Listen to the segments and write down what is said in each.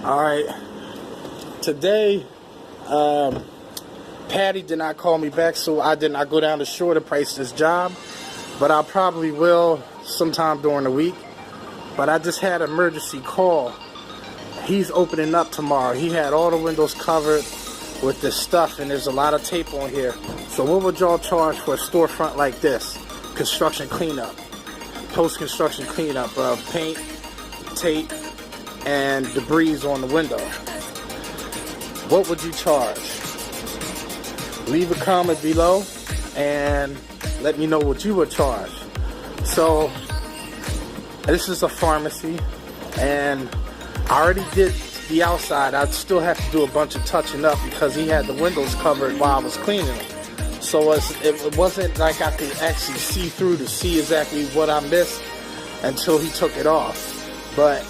Alright, today, Patty did not call me back, so I did not go down to shore to price this job, but I probably will sometime during the week. But I just had an emergency call. He's opening up tomorrow. He had all the windows covered with this stuff, and there's a lot of tape on here. So what would y'all charge for a storefront like this? Construction cleanup, post-construction cleanup of paint, tape, and debris on the window. What would you charge? Leave a comment below and let me know what you would charge. So this is a pharmacy, and I already did the outside. I still have to do a bunch of touching up because he had the windows covered while I was cleaning them. So it wasn't like I could actually see through to see exactly what I missed until he took it off. But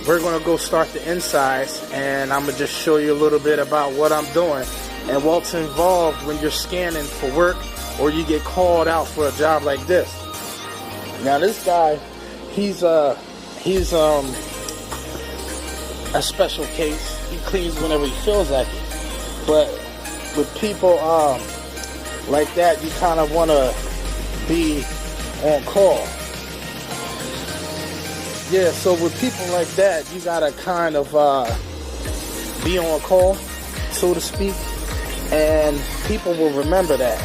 we're going to go start the insides, and I'm going to just show you a little bit about what I'm doing and what's involved when you're scanning for work or you get called out for a job like this. Now this guy, he's a special case. He cleans whenever he feels like it. But with people like that, you kind of want to be on call. Yeah, so with people like that, you gotta kind of be on call, so to speak, and people will remember that.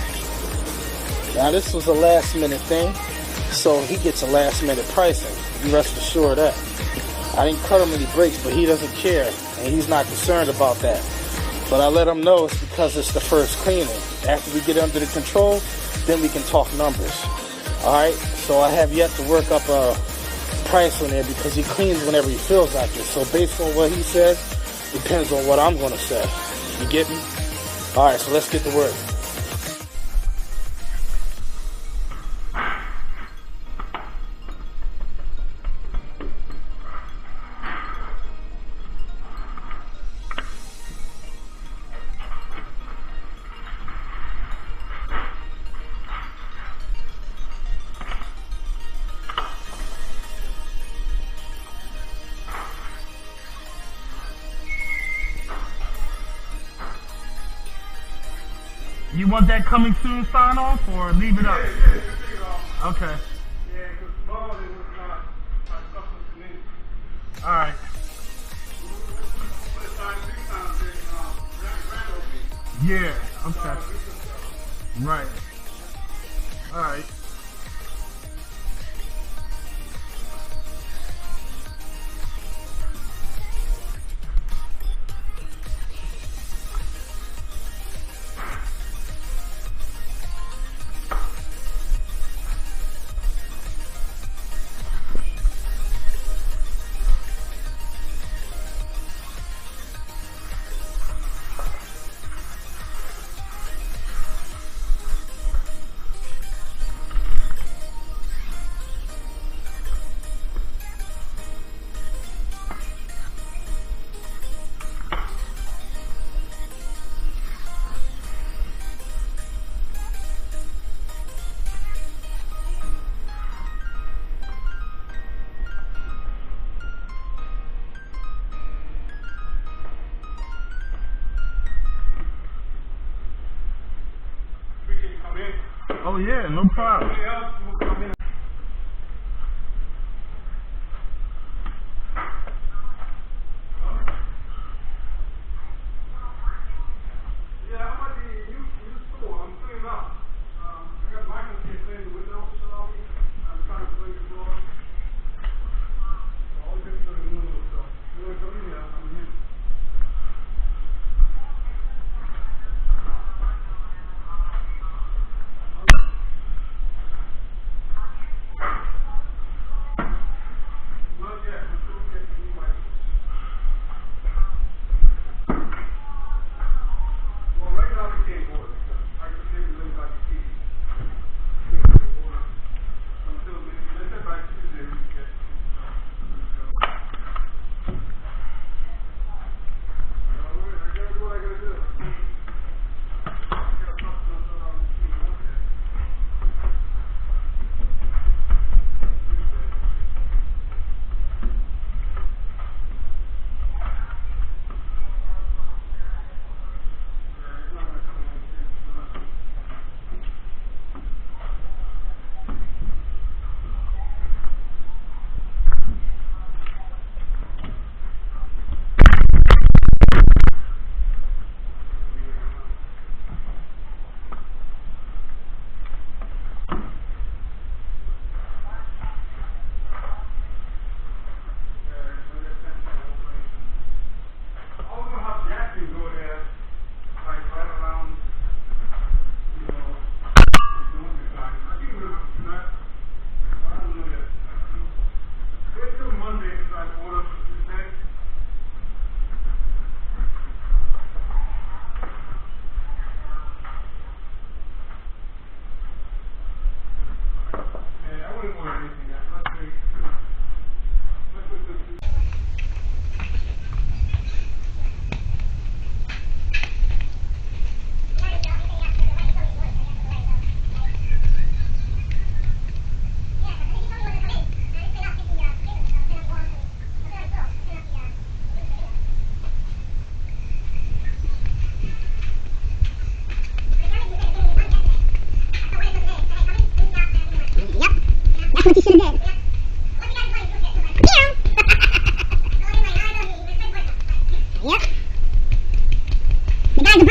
Now this was a last minute thing, so he gets a last minute pricing. You rest assured of that. I didn't cut him any breaks, but he doesn't care, and he's not concerned about that. But I let him know it's because it's the first cleaning. After we get under the control, then we can talk numbers. Alright, so I have yet to work up a price on there because he cleans whenever he feels like it. So based on what he says, depends on what I'm going to say. You get me? Alright, so let's get to work. You want that coming soon sign off or leave it up? Yeah, leave it off. Okay. Yeah, because tomorrow it was not something to me. Alright. But it's like 3 times in Yeah, okay. Right. Alright. Oh yeah, no problem.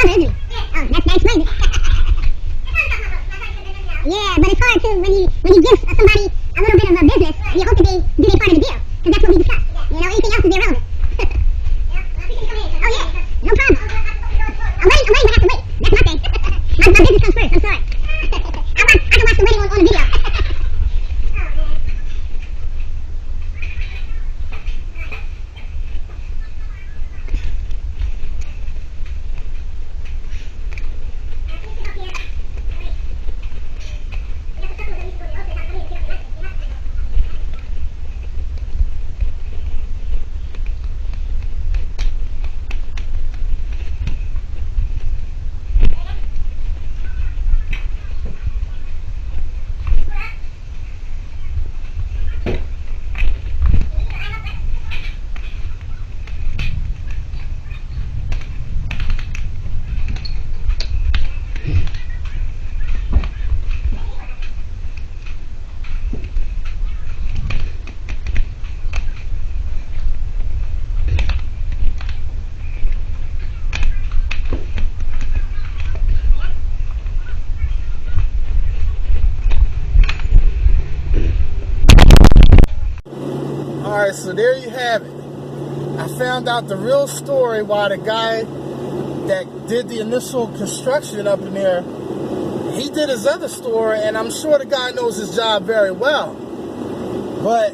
brother, isn't he? Oh, that explains it. Yeah, but it's hard to when you give somebody a little bit of a business, you hope that they do their part of the deal, because that's what we discussed. You know, anything else is irrelevant. Oh yeah, no problem. I'm waiting, but I have to wait. That's my thing. my business comes first. I'm sorry. I can watch the wedding on the video. Alright, so there you have it. I found out the real story why the guy that did the initial construction up in there, he did his other store, and I'm sure the guy knows his job very well. But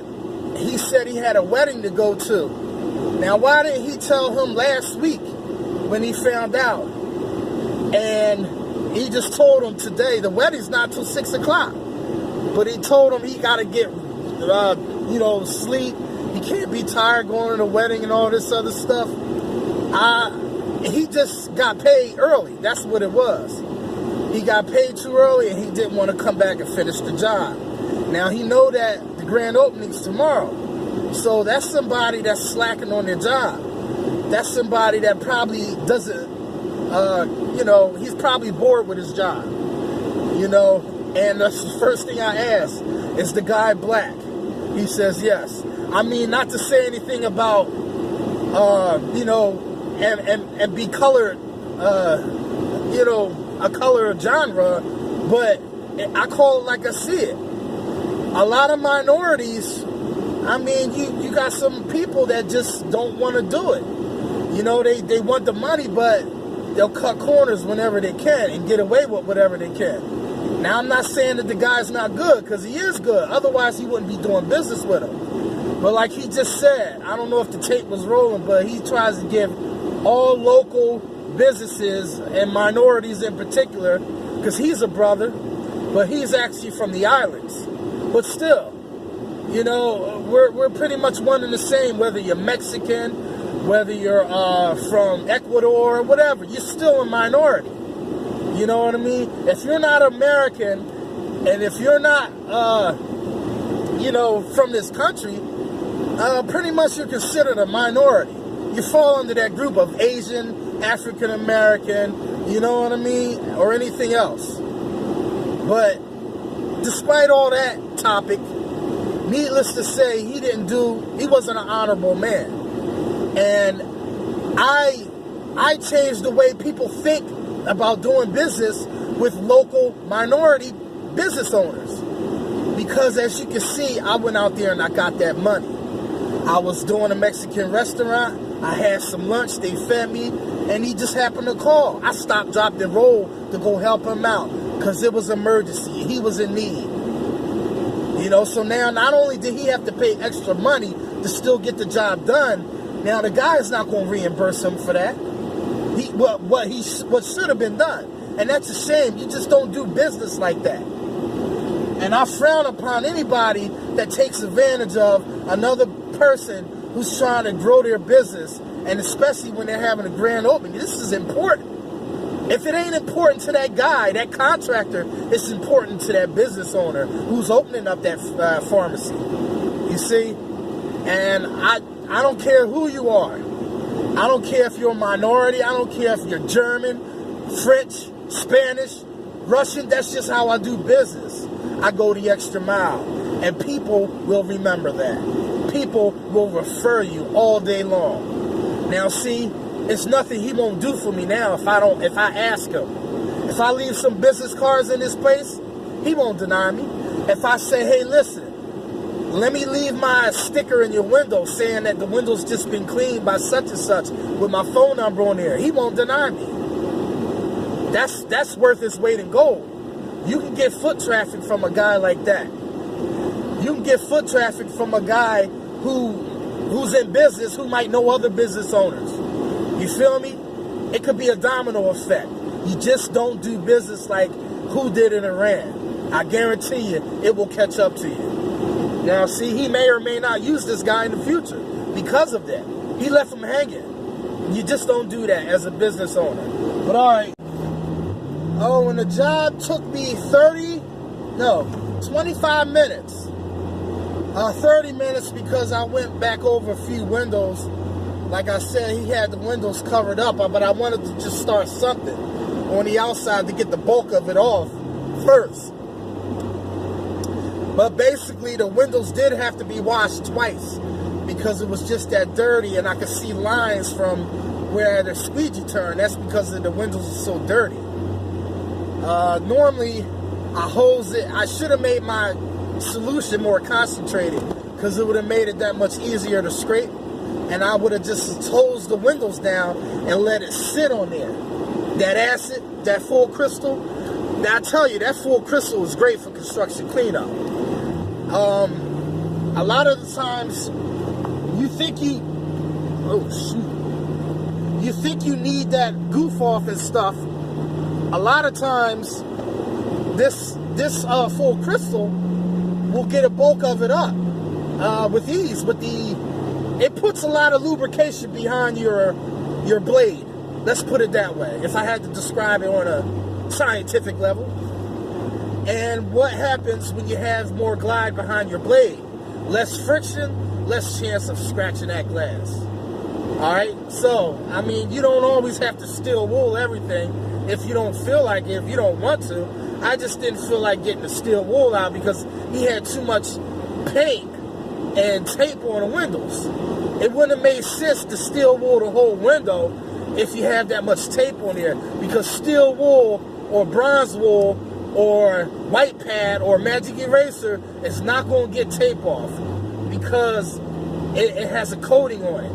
he said he had a wedding to go to. Now, why didn't he tell him last week when he found out? And he just told him today, the wedding's not till 6 o'clock. But he told him he got to get, sleep. He can't be tired going to the wedding and all this other stuff. He just got paid early. That's what it was. He got paid too early, and he didn't want to come back and finish the job. Now, he know that the grand opening's tomorrow. So that's somebody that's slacking on their job. That's somebody that probably doesn't, he's probably bored with his job. And that's the first thing I asked, is the guy black? He says yes. I mean, not to say anything about, and be colored, a color genre, but I call it like I see it. A lot of minorities, I mean, you got some people that just don't want to do it. They want the money, but they'll cut corners whenever they can and get away with whatever they can. Now, I'm not saying that the guy's not good, because he is good. Otherwise, he wouldn't be doing business with him. But like he just said, I don't know if the tape was rolling, but he tries to give all local businesses and minorities in particular, because he's a brother, but he's actually from the islands. But still, we're pretty much one and the same, whether you're Mexican, whether you're from Ecuador, or whatever, you're still a minority. You know what I mean? If you're not American, and if you're not, from this country, pretty much you're considered a minority. You fall under that group of Asian, African American, you know what I mean, or anything else. But despite all that topic, needless to say, he wasn't an honorable man. And I changed the way people think about doing business with local minority business owners. Because as you can see, I went out there and I got that money. I was doing a Mexican restaurant. I had some lunch. They fed me. And he just happened to call. I stopped, dropped, and rolled to go help him out. Because it was an emergency. He was in need. So now not only did he have to pay extra money to still get the job done, now the guy is not going to reimburse him for that. What should have been done. And that's a shame. You just don't do business like that. And I frown upon anybody that takes advantage of another person who's trying to grow their business, and especially when they're having a grand opening. This is important. If it ain't important to that guy, that contractor, it's important to that business owner who's opening up that pharmacy. You see? And I don't care who you are. I don't care if you're a minority. I don't care if you're German, French, Spanish, Russian. That's just how I do business. I go the extra mile. And people will remember that. People will refer you all day long. Now see, it's nothing he won't do for me now if I ask him. If I leave some business cards in this place, he won't deny me. If I say, hey, listen, let me leave my sticker in your window saying that the window's just been cleaned by such and such with my phone number on there, he won't deny me. That's worth its weight in gold. You can get foot traffic from a guy like that. You can get foot traffic from a guy who's in business, who might know other business owners. You feel me? It could be a domino effect. You just don't do business like who did in Iran. I guarantee you, it will catch up to you. Now, see, he may or may not use this guy in the future because of that. He left him hanging. You just don't do that as a business owner. But all right. Oh, and the job took me 25 minutes. 30 minutes because I went back over a few windows. Like I said, he had the windows covered up, but I wanted to just start something on the outside to get the bulk of it off first. But basically, the windows did have to be washed twice because it was just that dirty, and I could see lines from where the squeegee turned. That's because the windows are so dirty. Normally, I hose it. I should have made my solution more concentrated because it would have made it that much easier to scrape, and I would have just hosed the windows down and let it sit on there. That acid, that full crystal, now I tell you, that full crystal is great for construction cleanup. A lot of the times you think you need that goof off and stuff. A lot of times this full crystal will get a bulk of it up with ease. But it puts a lot of lubrication behind your blade. Let's put it that way, if I had to describe it on a scientific level. And what happens when you have more glide behind your blade? Less friction, less chance of scratching that glass. Alright? So, I mean, you don't always have to steel wool everything if you don't feel like it, if you don't want to. I just didn't feel like getting the steel wool out because he had too much paint and tape on the windows. It wouldn't have made sense to steel wool the whole window if you have that much tape on there, because steel wool or bronze wool or white pad or magic eraser is not going to get tape off because it has a coating on it.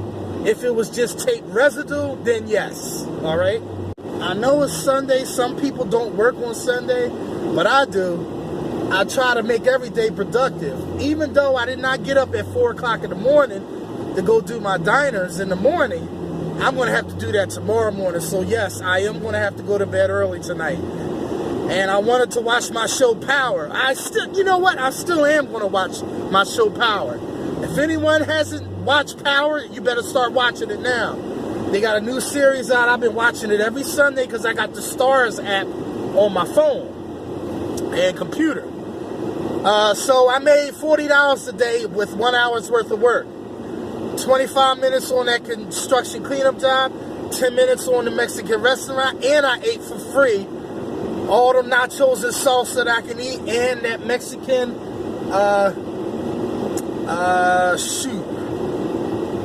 If it was just tape residue, then yes. All right. I know it's Sunday. Some people don't work on Sunday, but I do. I try to make every day productive. Even though I did not get up at 4 o'clock in the morning to go do my diners in the morning, I'm going to have to do that tomorrow morning. So yes, I am going to have to go to bed early tonight. And I wanted to watch my show Power. You know what? I still am going to watch my show Power. If anyone hasn't watched Power, you better start watching it now. They got a new series out. I've been watching it every Sunday because I got the Stars app on my phone and computer. So I made $40 a day with 1 hour's worth of work. 25 minutes on that construction cleanup job, 10 minutes on the Mexican restaurant, and I ate for free all the nachos and salsa that I can eat, and that Mexican,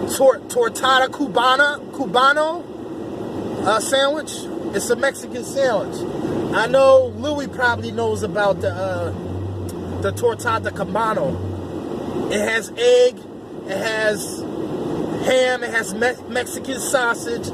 tortada cubano sandwich. It's a Mexican sandwich. I know Louis probably knows about the tortada cubano. It has egg, it has ham, it has Mexican sausage.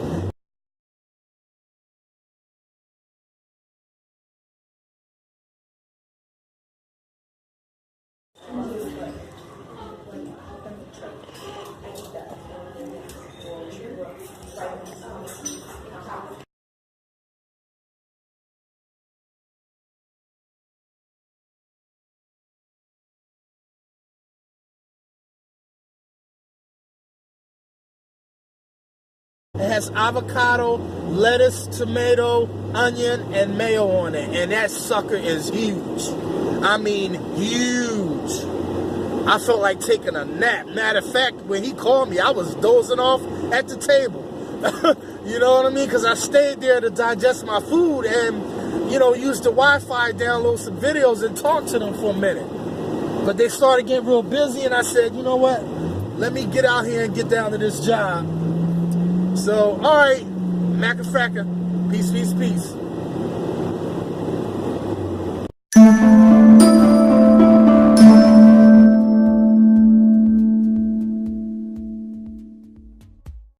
It has avocado, lettuce, tomato, onion, and mayo on it. And that sucker is huge. I mean, huge. I felt like taking a nap. Matter of fact, when he called me, I was dozing off at the table. You know what I mean? Because I stayed there to digest my food and, you know, use the Wi-Fi, download some videos, and talk to them for a minute. But they started getting real busy, and I said, you know what? Let me get out here and get down to this job. So, alright, Macca Fracca. Peace, peace, peace.